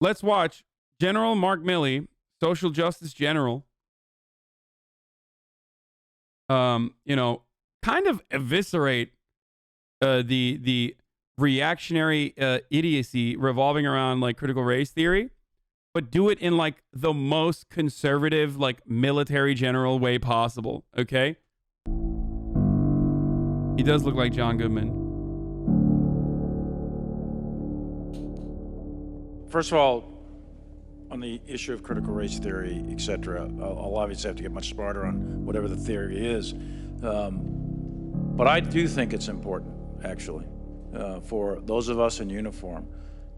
Let's watch General Mark Milley, social justice general, kind of eviscerate the reactionary idiocy revolving around like critical race theory, but do it in like the most conservative, like military general way possible. Okay. He does look like John Goodman. First of all, on the issue of critical race theory, etc., I'll obviously have to get much smarter on whatever the theory is. But I do think it's important, actually, for those of us in uniform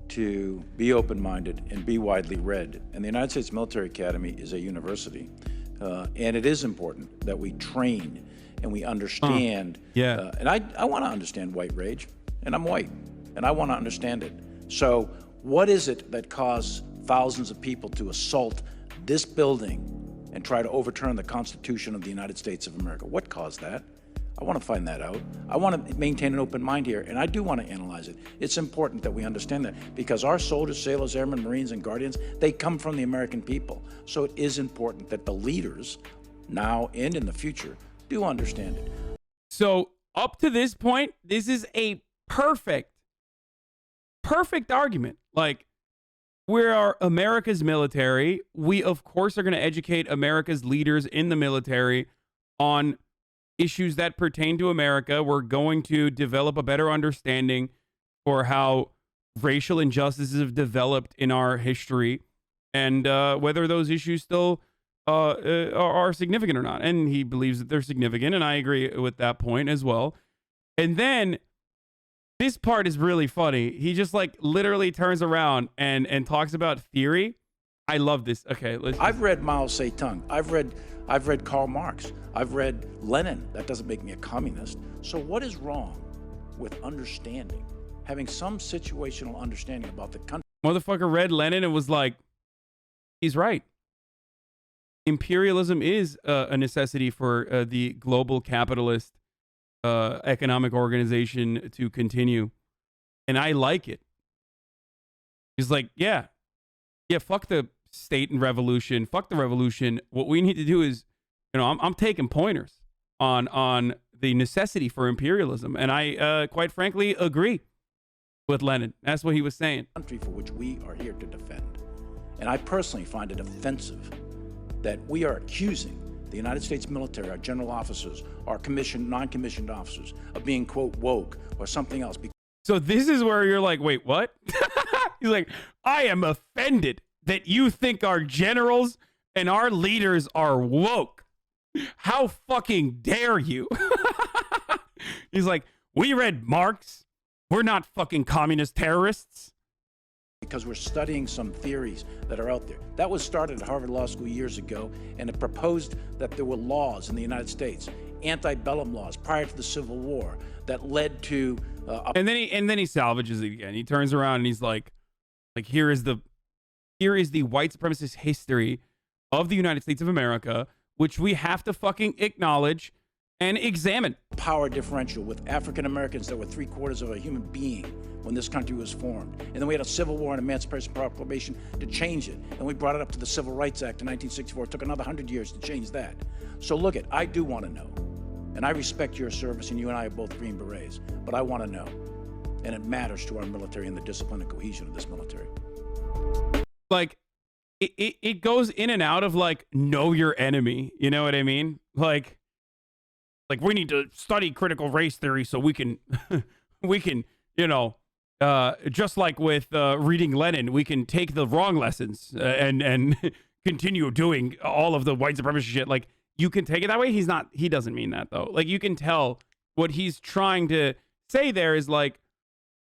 to be open-minded and be widely read. And the United States Military Academy is a university. And it is important that we train and we understand. And I want to understand white rage, and I'm white, and I want to understand it. So what is it that caused thousands of people to assault this building and try to overturn the Constitution of the United States of America? What caused that? I want to find that out. I want to maintain an open mind here, and I do want to analyze it. It's important that we understand that because our soldiers, sailors, airmen, Marines, and Guardians, they come from the American people. So it is important that the leaders, now and in the future, do understand it. So up to this point, this is a perfect argument. Like, we are America's military. We, of course, are going to educate America's leaders in the military on issues that pertain to America. We're going to develop a better understanding for how racial injustices have developed in our history and whether those issues still are significant or not. And he believes that they're significant, and I agree with that point as well. And then this part is really funny. He just like literally turns around and talks about theory. I love this. Okay, I've read Mao Zedong. I've read Karl Marx. I've read Lenin. That doesn't make me a communist. So what is wrong with understanding, having some situational understanding about the country? Motherfucker read Lenin and was like, he's right. Imperialism is a necessity for the global capitalist economic organization to continue, and I like it. He's like, yeah, fuck the state and revolution, fuck the revolution. What we need to do is, I'm taking pointers on the necessity for imperialism, and I quite frankly agree with Lenin. That's what he was saying. Country for which we are here to defend, and I personally find it offensive that we are accusing the United States military, our general officers, our commissioned, non-commissioned officers, of being, quote, woke or something else. So this is where you're like, wait, what? He's like, I am offended that you think our generals and our leaders are woke. How fucking dare you? He's like, we read Marx. We're not fucking communist terrorists. Because we're studying some theories that are out there. That was started at Harvard Law School years ago, and it proposed that there were laws in the United States, antebellum laws prior to the Civil War, that led to and then he salvages it again. He turns around and he's like here is the white supremacist history of the United States of America, which we have to fucking acknowledge and examine. Power differential with African Americans that were 3/4 of a human being when this country was formed. And then we had a Civil War and Emancipation Proclamation to change it. And we brought it up to the Civil Rights Act in 1964. It took another 100 years to change that. So look I do want to know. And I respect your service, and you and I are both Green Berets, but I want to know. And it matters to our military and the discipline and cohesion of this military. Like, it goes in and out of like, know your enemy. You know what I mean? Like we need to study critical race theory so we can, just like with reading Lenin, we can take the wrong lessons and continue doing all of the white supremacy shit. Like, you can take it that way. He doesn't mean that though. Like, you can tell what he's trying to say there is like,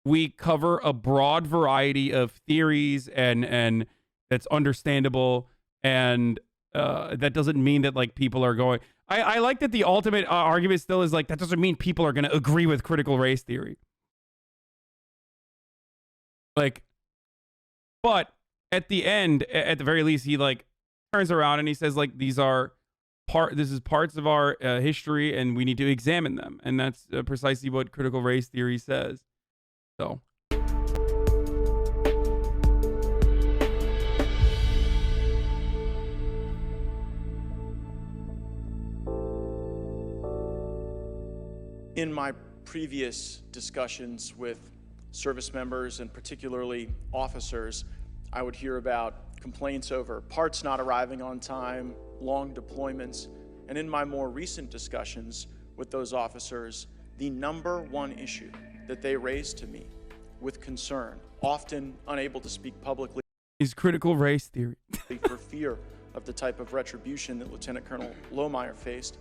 we cover a broad variety of theories and that's understandable. And that doesn't mean that like people are going, I like that the ultimate argument still is like, that doesn't mean people are going to agree with critical race theory. Like, but at the end, at the very least, he like turns around and he says like, this is parts of our history and we need to examine them. And that's precisely what critical race theory says. So In my previous discussions with service members and particularly officers, I would hear about complaints over parts not arriving on time, long deployments, and in my more recent discussions with those officers, the number one issue that they raised to me with concern, often unable to speak publicly, is critical race theory. for fear of the type of retribution that Lieutenant Colonel Lohmeyer faced.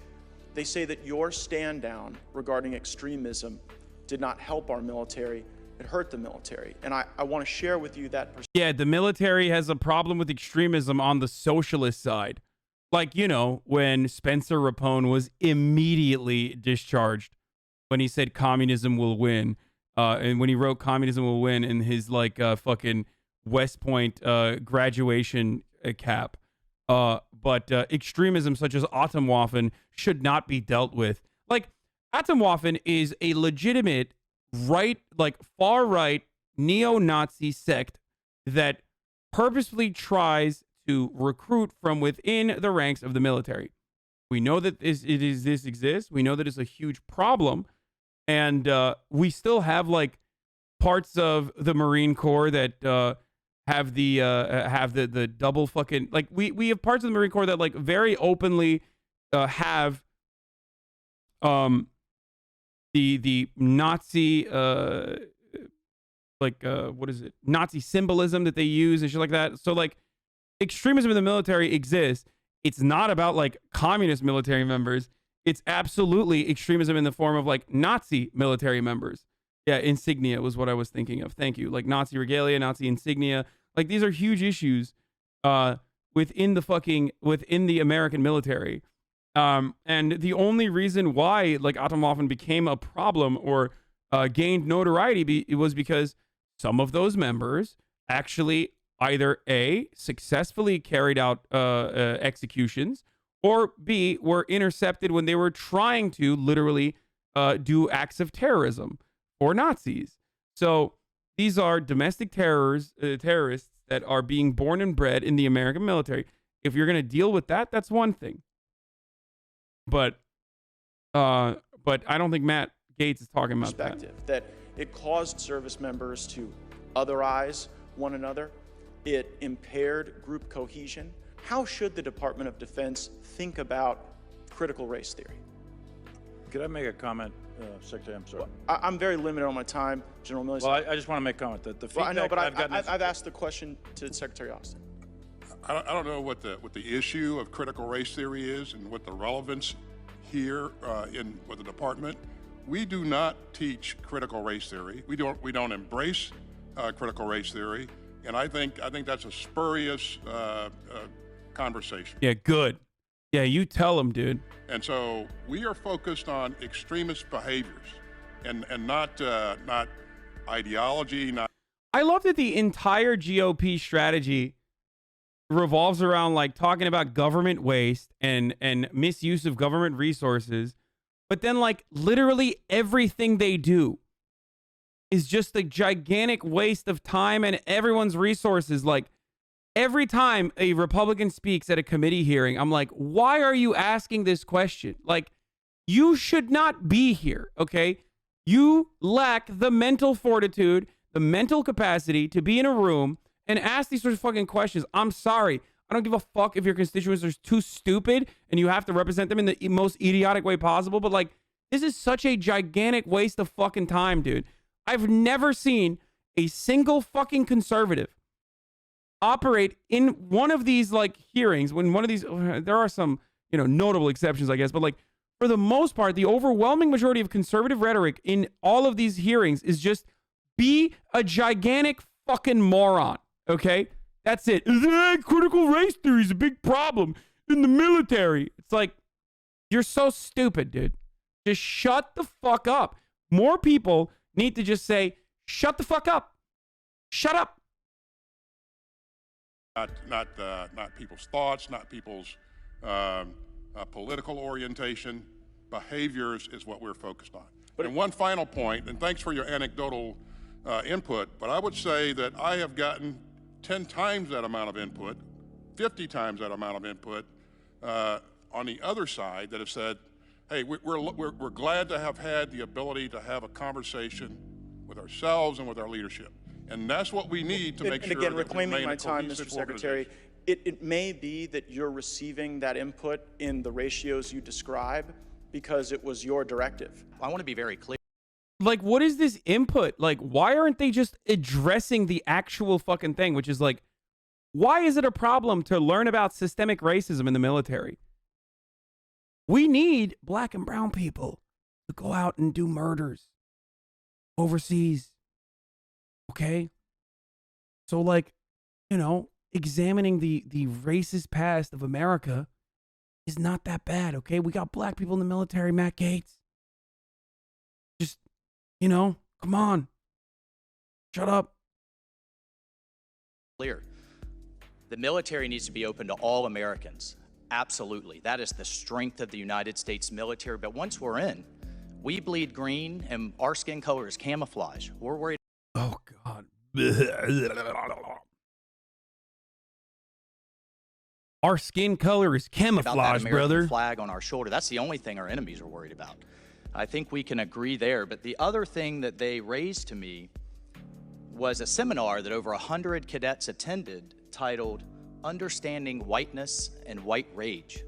They say that your stand down regarding extremism did not help our military, it hurt the military. And I want to share with you that perspective. Yeah, the military has a problem with extremism on the socialist side. Like, you know, when Spencer Rapone was immediately discharged when he said communism will win. And when he wrote communism will win in his like fucking West Point graduation cap. But extremism such as Atomwaffen should not be dealt with. Like, Atomwaffen is a legitimate right, like far right neo-Nazi sect that purposefully tries to recruit from within the ranks of the military. We know that this exists. We know that it's a huge problem, and we still have like parts of the Marine Corps that have the double fucking, like we have parts of the Marine Corps that like very openly have the Nazi what is it, Nazi symbolism that they use and shit like that. So like extremism in the military exists. It's not about like communist military members. It's absolutely extremism in the form of like Nazi military members. Yeah, insignia was what I was thinking of. Thank you. Like Nazi regalia, Nazi insignia. Like these are huge issues within the American military. And the only reason why like Atomwaffen became a problem or gained notoriety was because some of those members actually either A, successfully carried out executions, or B, were intercepted when they were trying to literally do acts of terrorism or Nazis. So these are domestic terrorists that are being born and bred in the American military. If you're going to deal with that, that's one thing. But I don't think Matt Gaetz is talking about that it caused service members to otherize one another. It impaired group cohesion. How should the Department of Defense think about critical race theory? Could I make a comment, Secretary? I'm sorry. Well, I'm very limited on my time, General Milley. Well, I just want to make a comment that the feedback I know, but I've gotten I've asked the question to Secretary Austin. I don't know what the issue of critical race theory is and what the relevance here with the department. We do not teach critical race theory. We don't embrace critical race theory, and I think that's a spurious conversation. Yeah, good. Yeah, you tell them, dude. And so we are focused on extremist behaviors, and not ideology. I love that the entire GOP strategy revolves around like talking about government waste and misuse of government resources, but then like literally everything they do is just a gigantic waste of time and everyone's resources. Like every time a Republican speaks at a committee hearing, I'm like, why are you asking this question? Like, you should not be here, okay? You lack the mental fortitude, the mental capacity to be in a room and ask these sorts of fucking questions. I'm sorry. I don't give a fuck if your constituents are too stupid and you have to represent them in the most idiotic way possible. But like, this is such a gigantic waste of fucking time, dude. I've never seen a single fucking conservative operate in one of these like hearings when one of these, there are some, you know, notable exceptions, I guess, but like for the most part, the overwhelming majority of conservative rhetoric in all of these hearings is just be a gigantic fucking moron. Okay, that's it. Critical race theory is a big problem in the military. It's like, you're so stupid, dude. Just shut the fuck up. More people need to just say, shut the fuck up. Shut up. Not people's thoughts, not people's political orientation. Behaviors is what we're focused on. And one final point, and thanks for your anecdotal input, but I would say that I have gotten 10 times that amount of input, 50 times that amount of input on the other side that have said hey, we're glad to have had the ability to have a conversation with ourselves and with our leadership. And that's what we need to make sure again, that we reclaiming remain my a time, cohesive Mr. Secretary, organization. it may be that you're receiving that input in the ratios you describe because it was your directive. I want to be very clear. Like, what is this input? Like, why aren't they just addressing the actual fucking thing, which is like, why is it a problem to learn about systemic racism in the military? We need black and brown people to go out and do murders overseas. Okay? So, like, you know, examining the racist past of America is not that bad, okay? We got black people in the military, Matt Gaetz. Just, you know, come on. Shut up. Clear. The military needs to be open to all Americans. Absolutely. That is the strength of the United States military. But once we're in, we bleed green and our skin color is camouflage. We're worried. Oh, God. Our skin color is about that camouflage, American brother. flag on our shoulder. That's the only thing our enemies are worried about. I think we can agree there. But the other thing that they raised to me was a seminar that over 100 cadets attended titled Understanding Whiteness and White Rage,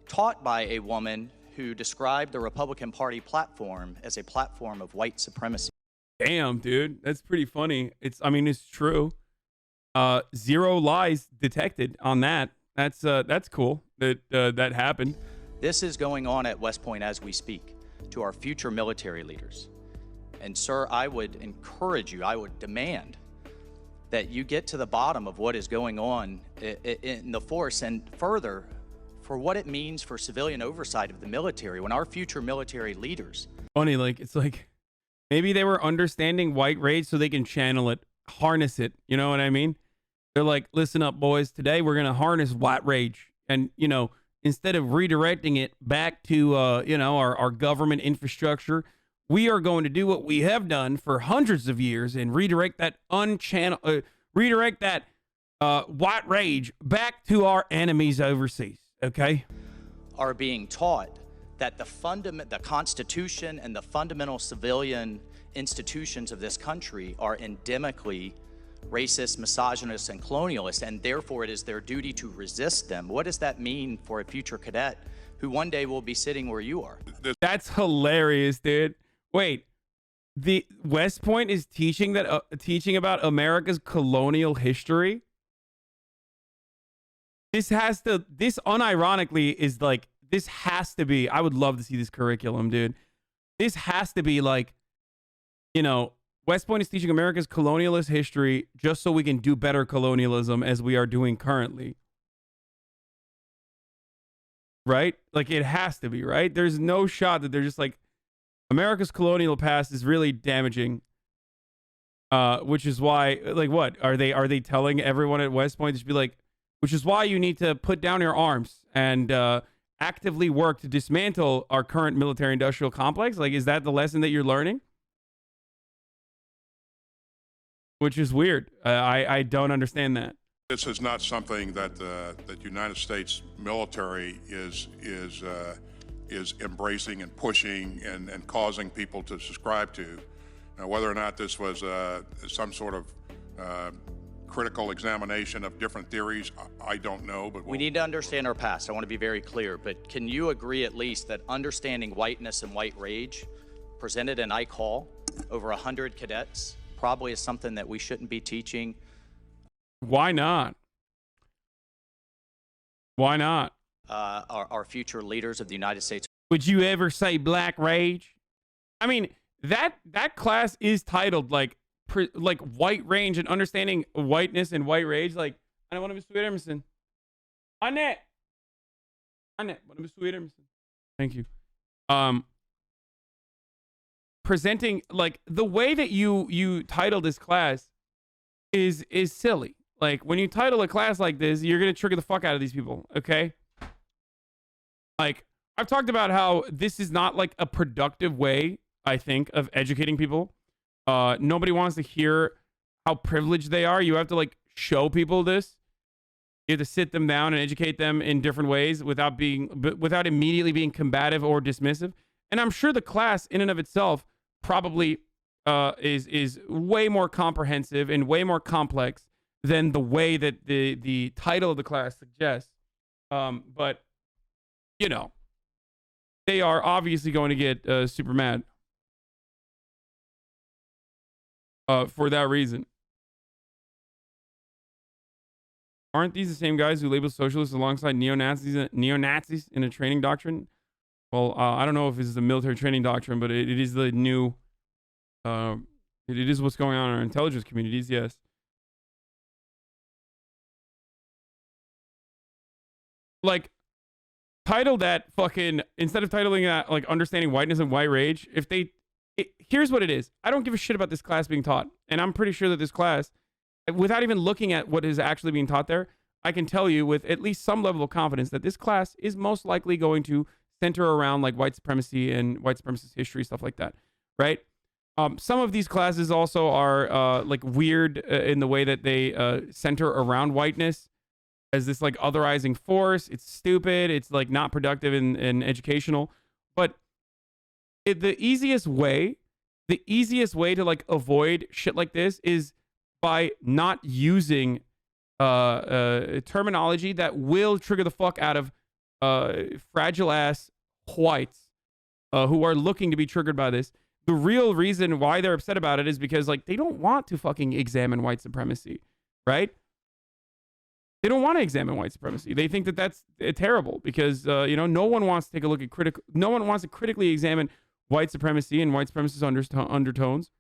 taught by a woman who described the Republican Party platform as a platform of white supremacy. Damn, dude. That's pretty funny. I mean, it's true. Zero lies detected on that. That's cool that happened. This is going on at West Point as we speak to our future military leaders. And sir, I would encourage you, I would demand that you get to the bottom of what is going on in the force, and further for what it means for civilian oversight of the military when our future military leaders. Funny, like, it's like maybe they were understanding white rage so they can channel it, harness it. You know what I mean? They're like, listen up, boys. Today we're going to harness white rage. And, you know, instead of redirecting it back to, you know, our government infrastructure, we are going to do what we have done for hundreds of years and redirect that white rage back to our enemies overseas. Okay? Are being taught that the Constitution and the fundamental civilian institutions of this country are endemically racist, misogynist, and colonialist, and therefore it is their duty to resist them. What does that mean for a future cadet who one day will be sitting where you are? That's hilarious, dude. Wait, the West Point is teaching about America's colonial history? This unironically is like, this has to be, I would love to see this curriculum, dude. This has to be like, you know, West Point is teaching America's colonialist history just so we can do better colonialism as we are doing currently. Right? Like, it has to be, right? There's no shot that they're just like, America's colonial past is really damaging. Which is why, like, what? Are they telling everyone at West Point to be like, which is why you need to put down your arms and actively work to dismantle our current military-industrial complex? Like, is that the lesson that you're learning? Which is weird. I don't understand that. This is not something that the United States military is embracing and pushing and causing people to subscribe to. Now, whether or not this was some sort of critical examination of different theories, I don't know. But we need to understand our past. I want to be very clear, but can you agree at least that understanding whiteness and white rage presented in Ike Hall over 100 cadets probably is something that we shouldn't be teaching? Why not? Why not? Our future leaders of the United States. Would you ever say black rage? I mean, that class is titled like white rage and understanding whiteness and white rage. Like, I don't want to be Sweet Emerson. Annette, want to be Sweet Emerson. Thank you. Presenting, like, the way that you title this class is silly. Like, when you title a class like this, you're gonna trigger the fuck out of these people. Okay. Like, I've talked about how this is not like a productive way, I think, of educating people. Nobody wants to hear how privileged they are. You have to like show people this. You have to sit them down and educate them in different ways without immediately being combative or dismissive. And I'm sure the class in and of itself probably is way more comprehensive and way more complex than the way that the title of the class suggests. But you know, they are obviously going to get super mad for that reason. Aren't these the same guys who label socialists alongside neo-Nazis in a training doctrine? Well, I don't know if this is a military training doctrine, but it is the new, it is what's going on in our intelligence communities, yes. Like, title that fucking, instead of titling that, like, understanding whiteness and white rage, here's what it is. I don't give a shit about this class being taught. And I'm pretty sure that this class, without even looking at what is actually being taught there, I can tell you with at least some level of confidence that this class is most likely going to center around like white supremacy and white supremacist history, stuff like that, right? Some of these classes also are like weird in the way that they center around whiteness as this like otherizing force. It's stupid. It's like not productive and educational. But the easiest way to like avoid shit like this is by not using terminology that will trigger the fuck out of fragile ass whites who are looking to be triggered by this. The real reason why they're upset about it is because like they don't want to fucking examine white supremacy, right? They don't want to examine white supremacy. They think that that's terrible because you know, no one wants to take a look at no one wants to critically examine white supremacy and white supremacist undertones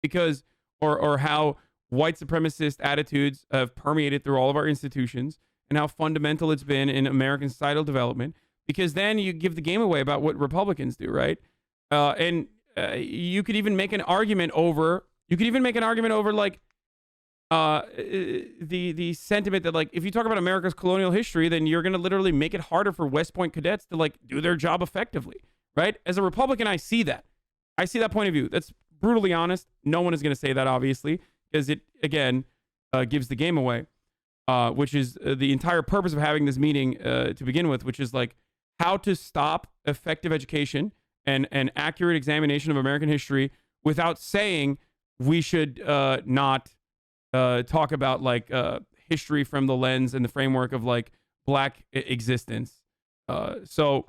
because or how white supremacist attitudes have permeated through all of our institutions and how fundamental it's been in American societal development, because then you give the game away about what Republicans do, right? And you could even make an argument over like the sentiment that like if you talk about America's colonial history, then you're going to literally make it harder for West Point cadets to like do their job effectively, right? As a Republican, I see that point of view. That's brutally honest. No one is going to say that, obviously, because it again gives the game away, which is the entire purpose of having this meeting to begin with, which is like how to stop effective education and accurate examination of American history without saying we should not talk about like history from the lens and the framework of like black existence. So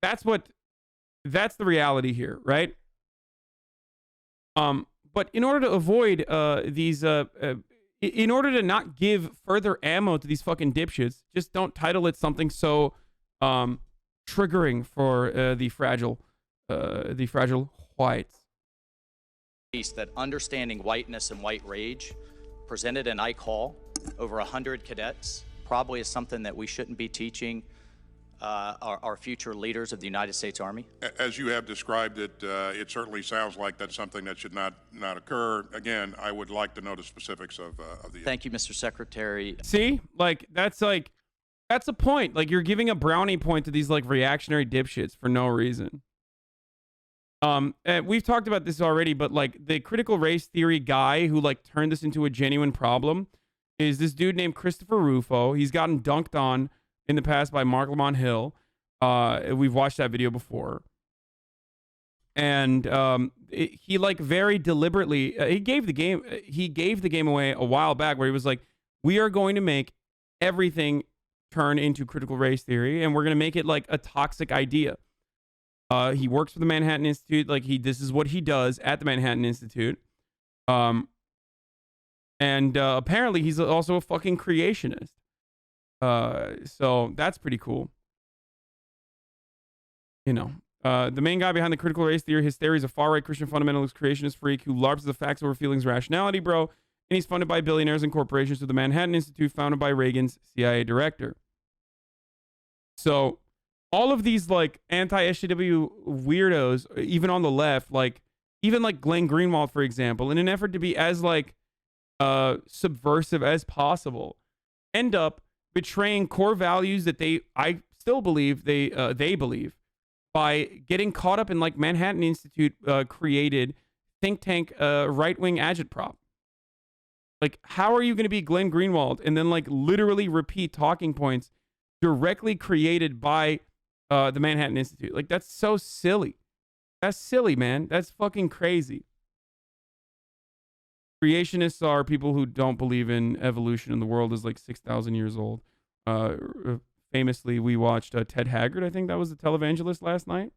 that's the reality here, right? But in order to avoid in order to not give further ammo to these fucking dipshits, just don't title it something so triggering for the fragile whites. That understanding whiteness and white rage presented in Ike Hall, over 100 cadets, probably is something that we shouldn't be teaching our future leaders of the United States Army. As you have described it, it certainly sounds like that's something that should not occur. Again, I would like to know the specifics of the. Thank you, Mr. Secretary. See, that's a point. Like, you're giving a brownie point to these like reactionary dipshits for no reason. And we've talked about this already, but like the critical race theory guy who like turned this into a genuine problem is this dude named Christopher Rufo. He's gotten dunked on in the past by Mark Lamont Hill. We've watched that video before. And he like very deliberately, he gave the game away a while back where he was like, we are going to make everything turn into critical race theory and we're going to make it like a toxic idea. He works for the Manhattan Institute. Like this is what he does at the Manhattan Institute. And apparently he's also a fucking creationist. So that's pretty cool. You know, the main guy behind the critical race theory, his theory is a far-right Christian fundamentalist creationist freak who larps the facts over feelings rationality, bro. And he's funded by billionaires and corporations through the Manhattan Institute, founded by Reagan's CIA director. So all of these like anti-SJW weirdos, even on the left, like even like Glenn Greenwald, for example, in an effort to be as like subversive as possible, end up betraying core values that I still believe they believe by getting caught up in like Manhattan Institute created think tank right-wing agitprop. Like, how are you going to be Glenn Greenwald and then like literally repeat talking points directly created by the Manhattan Institute? Like, that's so silly. That's silly, man. That's fucking crazy. Creationists are people who don't believe in evolution and the world is like 6,000 years old. Famously, we watched Ted Haggard. I think that was the televangelist last night.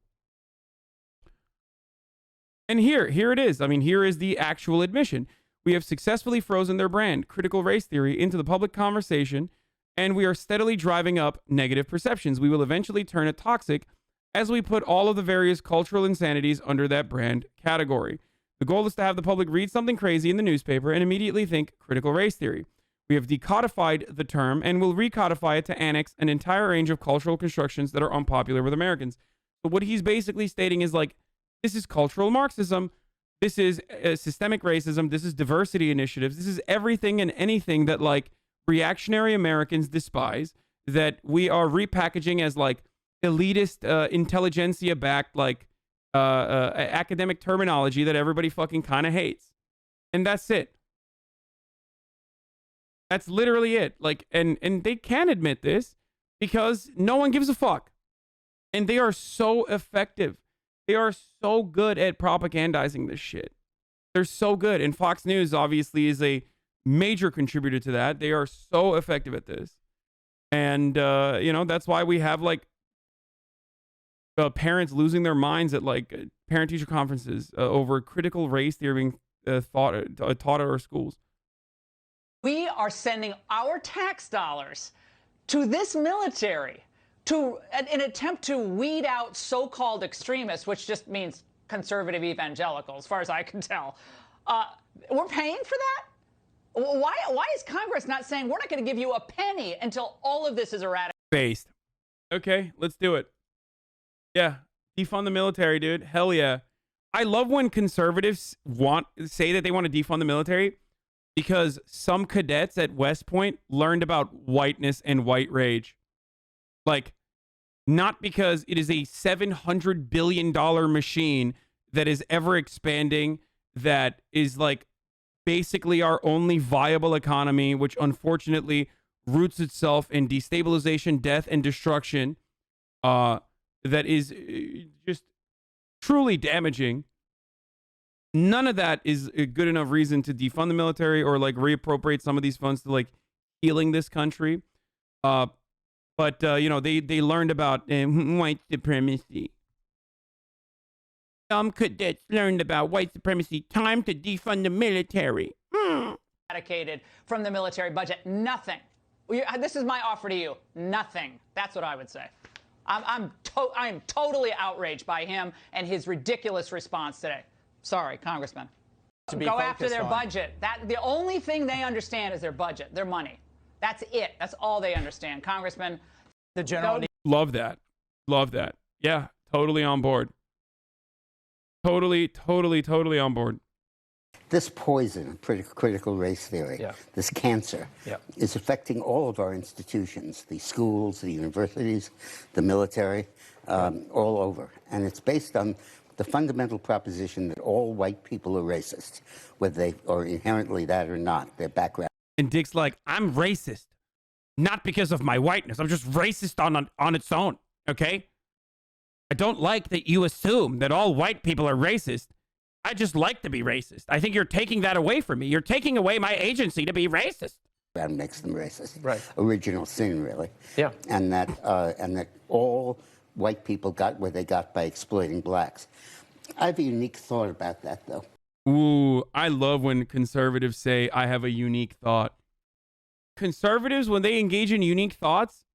And here it is. I mean, here is the actual admission. We have successfully frozen their brand, critical race theory, into the public conversation, and we are steadily driving up negative perceptions. We will eventually turn it toxic as we put all of the various cultural insanities under that brand category. The goal is to have the public read something crazy in the newspaper and immediately think critical race theory. We have decodified the term and will recodify it to annex an entire range of cultural constructions that are unpopular with Americans. So what he's basically stating is like, this is cultural Marxism. This is systemic racism. This is diversity initiatives. This is everything and anything that like reactionary Americans despise, that we are repackaging as like elitist, intelligentsia backed, like academic terminology that everybody fucking kind of hates. And that's it. That's literally it. Like, and they can admit this because no one gives a fuck. And they are so effective. They are so good at propagandizing this shit. They're so good. And Fox News obviously is a major contributor to that. They are so effective at this. And, you know, that's why we have like parents losing their minds at like parent-teacher conferences over critical race theory being taught at our schools. We are sending our tax dollars to this military to an attempt to weed out so-called extremists, which just means conservative evangelical, as far as I can tell. We're paying for that? Why is Congress not saying we're not going to give you a penny until all of this is eradicated? Based. Okay, let's do it. Yeah, defund the military, dude. Hell yeah. I love when conservatives say that they want to defund the military because some cadets at West Point learned about whiteness and white rage. Like, not because it is a $700 billion machine that is ever expanding, that is like basically our only viable economy, which unfortunately roots itself in destabilization, death, and destruction, that is just truly damaging. None of that is a good enough reason to defund the military or like reappropriate some of these funds to like healing this country. But you know, they learned about white supremacy. Some cadets learned about white supremacy. Time to defund the military. Eradicated from the military budget. Nothing. This is my offer to you. Nothing. That's what I would say. I am totally outraged by him and his ridiculous response today. Sorry, Congressman. Go after their budget. The only thing they understand is their budget, their money. That's it. That's all they understand. Congressman, the general. Love that. Love that. Yeah, totally on board. Totally on board. This poison, critical race theory, this cancer, is affecting all of our institutions, the schools, the universities, the military, all over. And it's based on the fundamental proposition that all white people are racist, whether they are inherently that or not, their background. And Dick's like, I'm racist, not because of my whiteness. I'm just racist on its own, okay? I don't like that you assume that all white people are racist. I just like to be racist. I think you're taking that away from me. You're taking away my agency to be racist. That makes them racist. Right. Original sin, really. Yeah. And that all white people got where they got by exploiting blacks. I have a unique thought about that, though. Ooh, I love when conservatives say, I have a unique thought. Conservatives, when they engage in unique thoughts,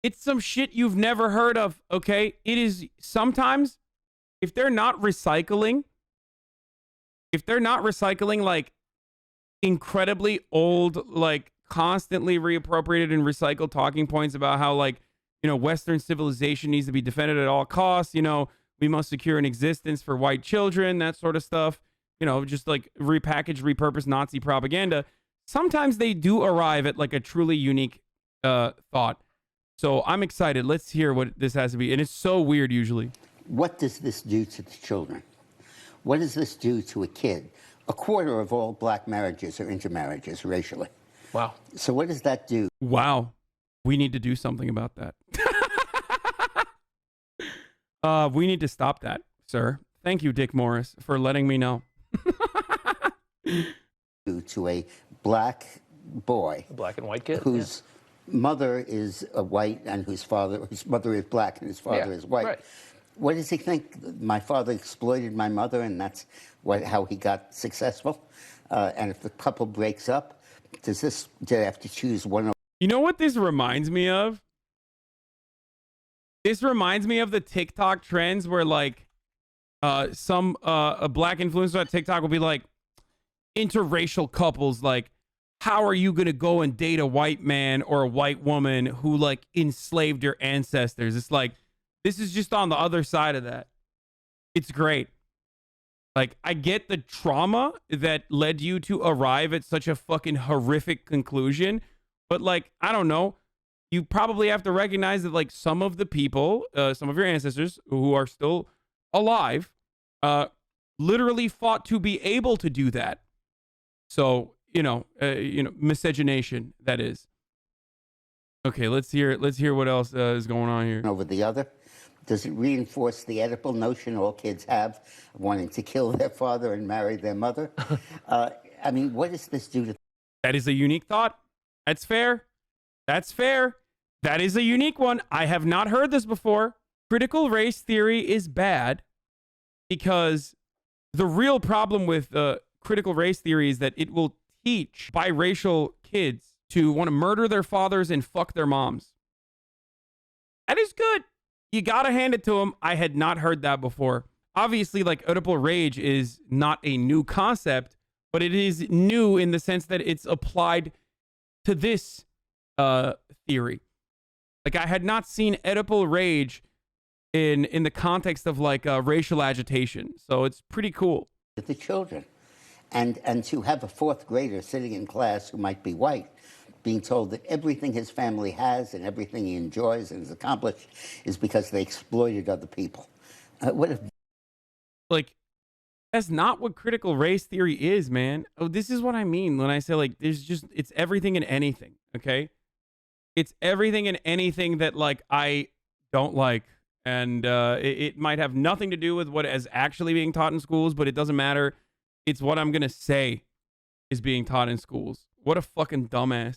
it's some shit you've never heard of, okay? It is sometimes, if they're not recycling like incredibly old, like constantly reappropriated and recycled talking points about how like, you know, Western civilization needs to be defended at all costs, you know, we must secure an existence for white children, that sort of stuff, you know, just like repackaged, repurposed Nazi propaganda. Sometimes they do arrive at like a truly unique thought. So I'm excited. Let's hear what this has to be. And it's so weird usually. What does this do to the children? What does this do to a kid a quarter of all black marriages are intermarriages racially. Wow. So what does that do? Wow. We need to do something about that. We need to stop that, sir. Thank you, Dick Morris, for letting me know. To a black boy, A black and white kid. whose mother is a white and whose mother is black and his father is white. Right. What does he think? My father exploited my mother, and that's how he got successful. And if the couple breaks up, do they have to choose one? You know what this reminds me of? This reminds me of the TikTok trends where like a black influencer on TikTok will be like, interracial couples, like, how are you gonna go and date a white man or a white woman who like enslaved your ancestors? It's like, this is just on the other side of that. It's great. Like, I get the trauma that led you to arrive at such a fucking horrific conclusion, but like, I don't know. You probably have to recognize that like some of the people, some of your ancestors who are still alive, literally fought to be able to do that. So, miscegenation, that is. Okay, let's hear what else is going on here. Over the other? Does it reinforce the Oedipal notion all kids have of wanting to kill their father and marry their mother? I mean, what does this do to... That is a unique thought. That's fair. That's fair. That is a unique one. I have not heard this before. Critical race theory is bad because the real problem with critical race theory is that it will teach biracial kids to want to murder their fathers and fuck their moms. That is good. You gotta hand it to them. I had not heard that before. Obviously, like, Oedipal rage is not a new concept, but it is new in the sense that it's applied to this theory. Like, I had not seen Oedipal rage in the context of like racial agitation, so it's pretty cool. The children. And to have a fourth grader sitting in class who might be white, being told that everything his family has and everything he enjoys and has accomplished is because they exploited other people. Like, that's not what critical race theory is, man. Oh, this is what I mean when I say like, it's everything and anything, okay? It's everything and anything that like I don't like. And it might have nothing to do with what is actually being taught in schools, but it doesn't matter. It's what I'm going to say is being taught in schools. What a fucking dumbass.